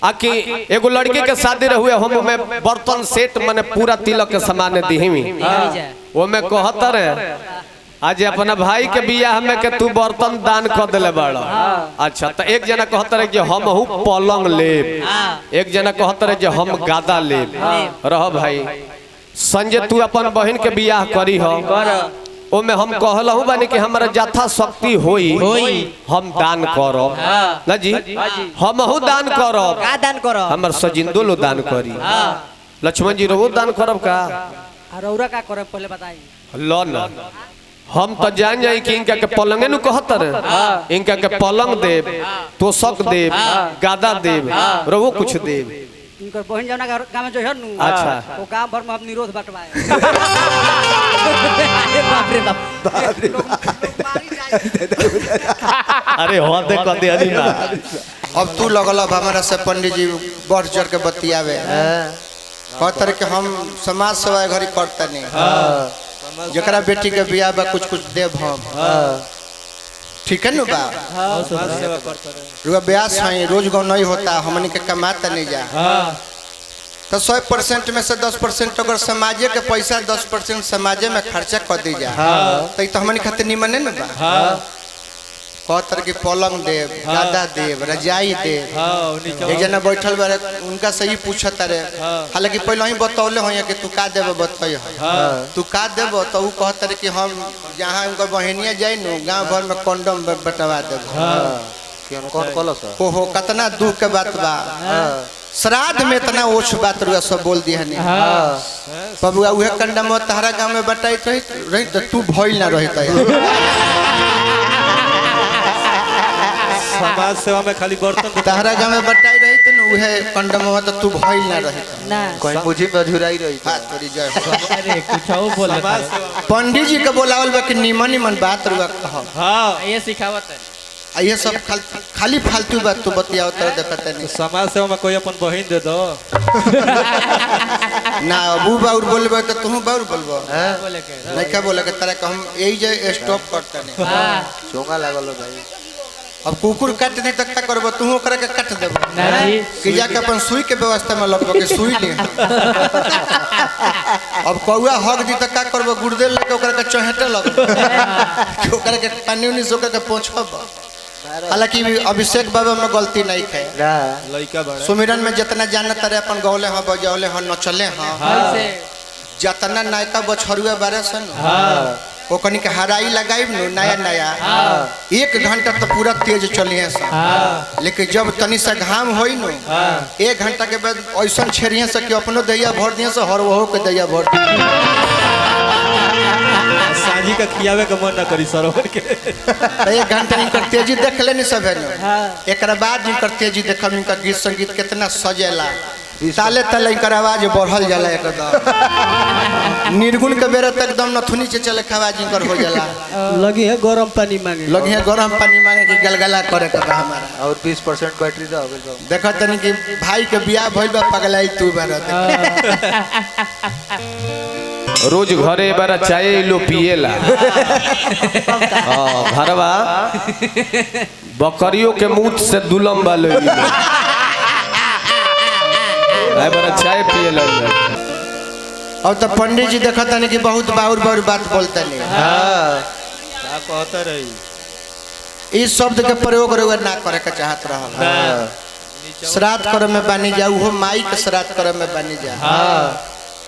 आकि एगो लड़की के शादी रहुए हम में बर्तन सेट माने पूरा तिलक के सामान दिहिमी वो में कहत रहे आज अपना भाई के बियाह में के तू बर्तन दान कर देले बड़ा। अच्छा तो एक जना कहत रहे कि हम हूँ पलंग लेब, एक जना कहत रहे कि हम गादा लेब। रह भाई संजय तू अपन बहन के बियाह करी हो ओमे हम कहलहु बानी कि हमारा जथा शक्ति होई हम दान करब ना जी, हम हूँ दान करब। का दान करब? हमर सजिंदो लो दान करी। लक्ष्मण जी रो दान करब का औरा का करब पहले बताई। लो ना हम तो जान जाई कि इनका के पलंगे नु कहत रहे, इनका के पलंग देव, तोशक देव, गादा देव, रवो कुछ देव। इनकर बहन जौना गांव में जो है नु अच्छा वो गांव भर में हम निरोध बटवाए। बाप रे बाप। अरे हो दे क दे अनी ना। अब तू लगल अब हमारा से पंडित जी बढ़ चढ़ के बतियावे कहतर के हम समाज सेवा घरी करता नहीं जकरा बेटी के बियाह बा कुछ कुछ देव हम ठीक है नु बा रुआ ब्यास है रोज गाँव नहीं होता हमने के कमाता नहीं जा तो 100% में से 10% अगर समाजे के पैसा 10% समाजे में खर्चा कर दी जा तो हमने खातिर निमन न बा कहतर की पलंग देव, गादा देव, रजाई देव। एक जना बैठल बारे उनका से ही पूछत रे हालांकि पहले ही बतौले हो कि तू का देव बताई तू का देव तो उ कहतर कि हम जहाँ उनका बहनिया जाई नु गांव भर में कंडोम बटवा देव। कौन कलस ओहो कितना दुख के बात बा श्राद्ध में इतना ओछ बात रुआ सब बोल दिया नहीं बबुआ उहे कंडम तहरा गांव में बटाई रही तो तू भइल ना रहता समाज सेवा में खाली बर्तन तहरा गांव में बटाई रही तो उहे कंडम तो तू भइल ना रहता ना कोई मुझी में झुराई रही हाथ तोरी जय अरे कुछो बोल पंडित जी के बोलावल बा कि निमन निमन बात रुआ कह। हां ये सिखावत है ये सब खाली फालतू बात तू बतियाओ तो देखते नहीं। समाज सेवा में कोई अपन बहन दे दो ना अबू बाउर बोलबे तो तू बाउर बोलबो बोले के नहीं क्या बोले के तरह का हम यही जे स्टॉप करते नहीं चोंगा लागल भाई। अब कुकुर काट दी तो क्या करबो तू ओकरा के काट देबो ना जी कि जाके अपन सुई के व्यवस्था में लगबो के सुई ले। अब कौआ हक दी तो क्या करबो गुर्दे लेके ओकरा के चहेटे लगबो कि ओकरा के पानी उनी सोके के पोंछब। हालांकि अभिषेक बाबा में गलती नहीं है लड़का बड़ा सुमिरन में जितना जानत रहे अपन गौले हाँ बजौले हाँ नचले हाँ जितना नायका बछरुआ बारे सन वो कनी के हराई लगाई नया नया 1 घंटा तो पूरा तेज चलिए लेकिन जब तनी सा घाम होई नु 1 घंटा के बाद ऐसा छेड़िए से कि अपनो दैया भर दिए से हर वहो के दैया भर साजी का खियावे का मन ना करी सरोवर के 1 घंटा इनकर तेजी देख लेनी सब है एक बाद इनकर तेजी देखब इनका गीत संगीत कितना सजेला ताले ताले इनकर आवाज बढ़ल जाला एकदम निर्गुण के बेरा तक एकदम नथुनी से चले आवाज इनकर हो जाला लगी है गरम पानी मांगे कि गलगला करे के बा हमारा और 20% बैटरी दा हो गइल देखो तनी कि भाई के बियाह भइल बा पगलाई तू बार रोज घरे बारा चाय लो पिएला भरवा बकरियों के मुंह से दुलम वाले बारा चाय पिएला। अब तो पंडित जी देखत नहीं कि बहुत बाउर बाउर बात बोलते नहीं क्या कहता रही इस शब्द के प्रयोग रउआ ना करे के चाहत रहल श्राद्ध करे में बानी जा वो माई के श्राद्ध करे में बानी जा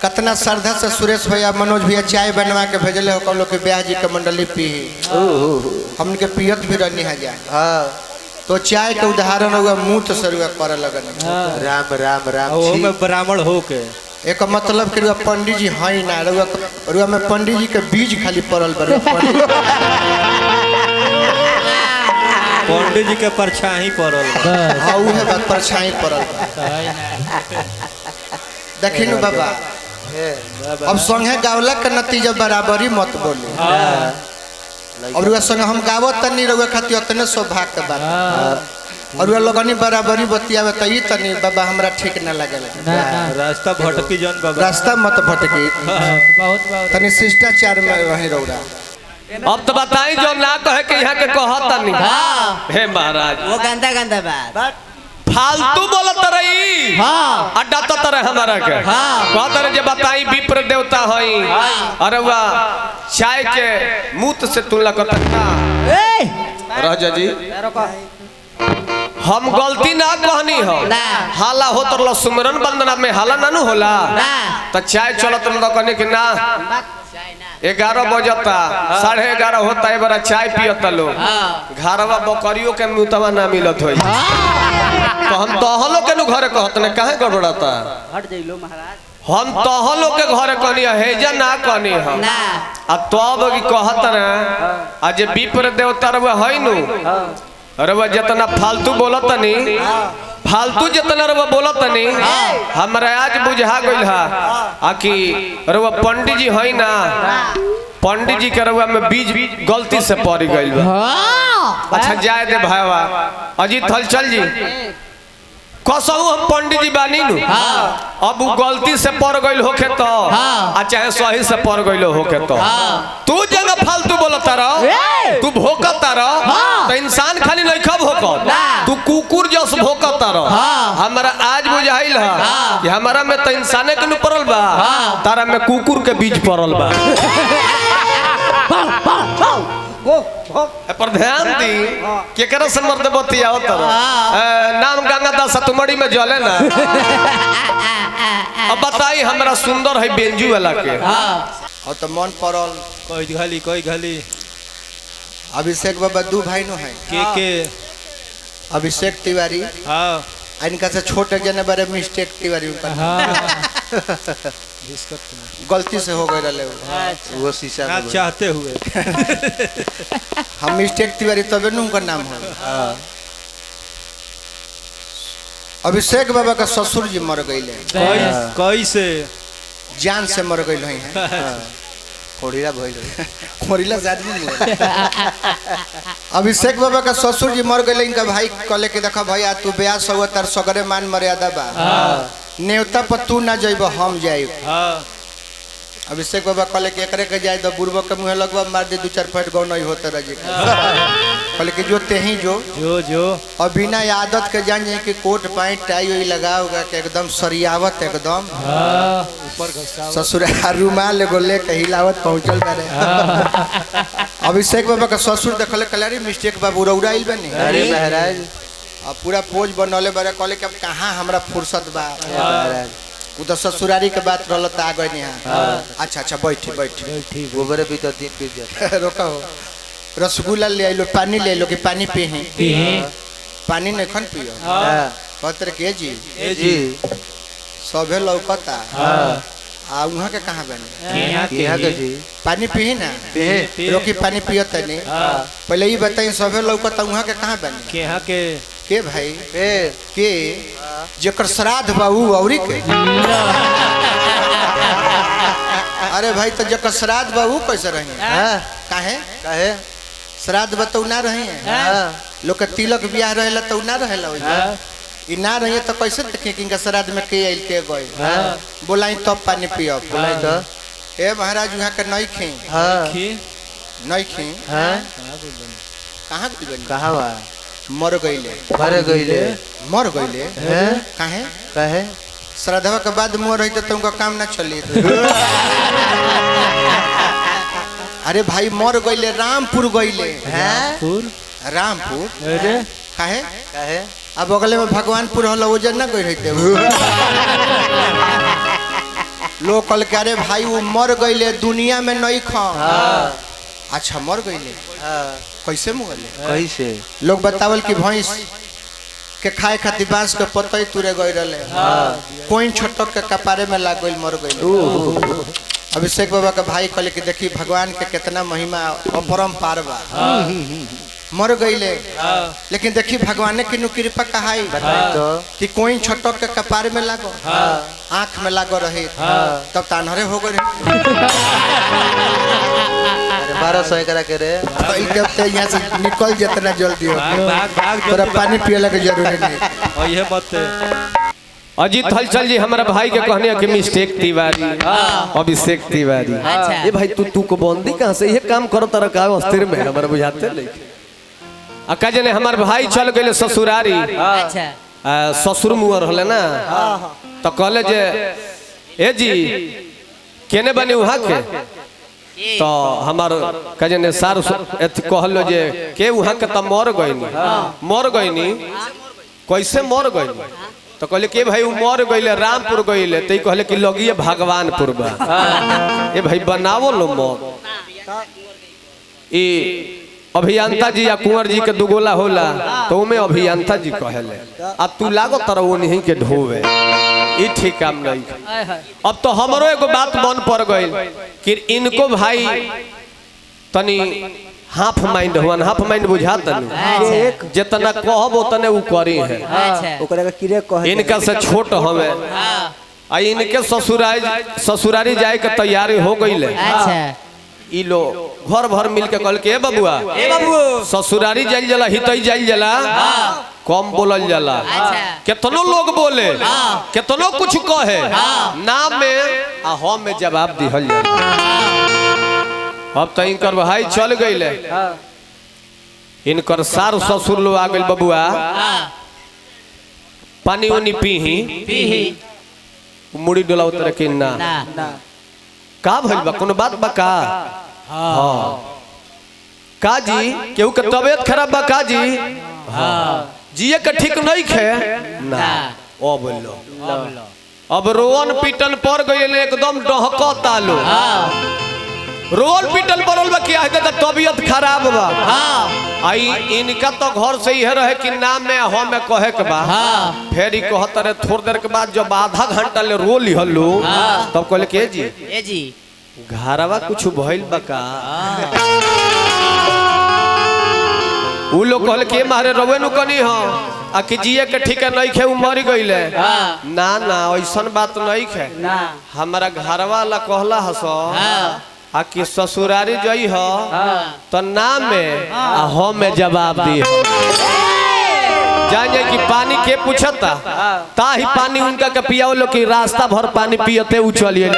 कितना श्रद्धा से सुरेश भैया मनोज भैया चाय बनवा के भेजले हो कम लोग के ब्याह जी के मंडली पी हमके पियत भी रहनी है जा तो चाय के उदाहरण हुआ मुँह से रुआ करे लगन राम राम राम वो में ब्राह्मण हो के एक मतलब कि रुआ पंडित जी है ना रुआ में पंडित जी के बीज खाली पड़ल बा पंडित जी के परछाई पड़ल हाँ उहे बात परछाई पड़ल देखी नु बाबा अब संगे गावला के नतीजा बराबरी मत बोली अब रुआ संग हम गावत तनी रुआ खाती उतने सौभाग्य के बात और रुआ लगनी बराबरी बतियावे त ई तनी बाबा हमरा ठीक ना लागल रास्ता भटकी जन बाबा रास्ता मत भटकी बहुत बहुत तनी शिष्टाचार में रही रौरा। अब तो बताई जो ना कहे कि यहाँ के कहत नहीं हे महाराज वो गंदा गंदा बात फालतू बोलत रही हाँ। अड्डा तो तरह हमारा के हाँ। कहतर जे बताई विप्र देवता हई अरे वाह चाय के मूत से तू लगता राजा जी हम गलती ना कहनी हो हाला हो तर सुमरन वंदना में हाला ना होला तो चाय चलत तो कहने की ना 11 बजता 11:30 होता है बड़ा चाय पियता लोग घरवा बकरियों के मुतवा ना मिलत होई तो हम तहलो के घरे कहत ने काहे गड़बड़ाता हट जइलो महाराज हम तहलो के घरे कहनी है जे ना कहनी हम आ तब की कहत ना आज विप्र देवता रे है नु अरे वो जितना फालतू बोलतनी फालतू जितना रे बोलतनी हमरा आज बुझा गइल हा आकि अरे वो पंडित जी है ना पंडित जी के रवा में बीज गलती से पड़ गइल बा अच्छा जाए दे भाईवा अजीत हलचल जी कसहु हम पंडित जी बानी नु अब वो गलती से पड़ गइल होखे तो आ चाहे सही से पड़ गइल होखे तो तू जगह फालतू बोलता रह तू भोकता रह तो इंसान खाली नहीं खब भोकत तू कुकुर जस भोकता रह हमरा आज बुझाइल है कि हमरा में तो इंसाने के न पड़ल बा तारा में कुकुर के बीज पड़ल बा पर ध्यान दी केकरा से मर्द बतिया होता नाम गंगा दास तुमड़ी में जले ना अब बताई हमरा सुंदर है बेंजू वाला के और तो मन पड़ल कोई घाली अभिषेक बाबा दू भाई नो है के अभिषेक तिवारी हाँ इनका से छोटे जने बड़े मिस्टेक तिवारी उनका गलती से हो गए रहे वो शीशा ना चाहते हुए हम मिस्टेक तिवारी तबे न उनका नाम है अभिषेक बाबा का ससुर जी मर गए कैसे जान से मर गए हैं खोरीला खोरीला अभिषेक बाबा का ससुर जी मर गए इनका भाई कहले के देखा भाई तू ब्याह हुआ तार सगरे मान मर्यादा बा नेवता पर तू ना जाइब हम जाइब अभिषेक बाबा कहले के एकरे के जाए तो बुढ़बो के मुँह लगवा मार दे 2-4 फट गौ नहीं होता रह कहले कि जो ते ही जो और बिना आदत के जान जाए कि कोट पैंट टाई वही लगा होगा कि एकदम सरियावत एकदम ससुर रुमाल एगो लेके हिलावत पहुंचल बारे अभिषेक बाबा का ससुर देखले कहले मिस्टेक बाबू रौरा आइल बनी अरे महाराज अब पूरा पोज बनौले बारे कहले कि अब कहाँ हमरा फुर्सत बा वो तो ससुरारी के बात रहल तो आ गए यहाँ अच्छा बैठी गोबर भी तो दिन पी जाता रोका हो रसगुल्ला ले लो पानी ले लो कि पानी पिही पानी नहीं खन पियो कहते के जी सभे लौकता आ वहाँ के कहाँ बने जी पानी पिही ना रोकी पानी पियत नहीं पहले ये बताइए सभे लौकता वहाँ के कहाँ बने के भाई के जेकर श्राद्ध बाबू औरी के अरे भाई तो जेकर श्राद्ध बाबू कैसे रही काहे श्राद्ध बताऊ ना रही लोग के तिलक ब्याह रहेला तो ना रहेला ई ना रही तो कैसे देखे कि इनका श्राद्ध में के आइल के गए बोलाई तब पानी पियो बोलाई तो ए महाराज यहाँ के नहीं खी कहाँ मर गईले काहे श्राद्धवा के बाद मोर रही तो तुमका काम ना चली अरे भाई मर गईले रामपुर गईले रामपुर काहे अब अगले में भगवानपुर हल वो जन ना गई रहते लोग कल के अरे भाई वो मर गईले दुनिया में नहीं खा अच्छा मर गईले कैसे मुगले लोग बतावल कि भैंस के खाए खातिर बांस के पतई तुरे गई रहे कोई छटक के कपारे में लाग गई मर गई अभिषेक बाबा का भाई कहले कि देखी भगवान के कितना महिमा अपरंपार बा मर गईले लेकिन देखी भगवान की कृपा कहाई कि कोई छटक के कपार में लागो आँख में लागो रहे तब तानहरे हो गए 1200 करा के रे यहाँ से निकल जितना जल्दी हो तोरा पानी पियला के जरूरी नहीं और ये मत अजीत हलचल जी हमारा भाई के कहने कि मिस्टेक तिवारी अभिषेक तिवारी ये भाई तू को बंदी कहाँ से ये काम करो तरह का अस्थिर में हमारा बुझाते नहीं अका जने हमारे भाई चल गए ससुरारी ससुर मुअर रहले ना तो कहले जे ए जी केने बनी वहाँ के तो हमार कजने सार कहलो जे के वहाँ के तो मर गईनी कैसे मर गईनी तो कहले के भाई मर गईले रामपुर गईले तो कहले कि लगिए भगवानपुर बा ए भाई बनावो लो मर ई अभियंता जी या कुंवर जी के दुगोला होला तो उमे अभियंता जी कहेले अब तू लागो तरह वो नहीं के ढोवे ई ठीक काम नहीं। अब तो हमरो एगो बात मन पड़ गई कि इनको भाई तनी हाफ माइंड हुआ हाफ माइंड बुझा तनी जितना कहब उतने वो करी है इनका से छोट हमें आ इनके ससुरारी जाए के तैयारी हो गई ले ई लो घर भर मिल के कहल के बबुआ ससुरारी जाइल जला हितई जाइल जला कम बोलल जाला केतनो लोग बोले केतनो कुछ कहे नाम में आ हम में जवाब दिहल जाला। अब तो इनकर भाई चल गईले इनकर सार ससुर लोग आ गइल बबुआ पानी उनी पीही मुड़ी डोला उतर के ना का भइल बा कोनो बात बा का हां का जी केहू के तबीयत खराब बा का जी हां जिए के ठीक नहीं खे ना ओ बोलो अब रोवन पीटन पर गइले एकदम डहकता लो रोल पीटन पड़ल बा क्या है तबीयत खराब बा आई इनका तो घर से ही रहे कि नाम में हम में कहे के बा फिर ही कहत रहे थोड़ी देर के बाद जब आधा घंटा ले रो लिहलू तब कहले के जी घरवा कुछ भइल बा का उ लोग कहले के मारे रवे नु कनी हो आ कि जिए के ठीक नहीं खे मर गइले ना ना ऐसन बात नहीं खे हमारा घरवा ला कहला हसो आ कि ससुरारी जई हो तो नाम में आ हम में जवाब दी जान जाए कि पानी के पूछता ता ही पानी उनका के पियाओ लो कि रास्ता भर पानी पियते उ चलिए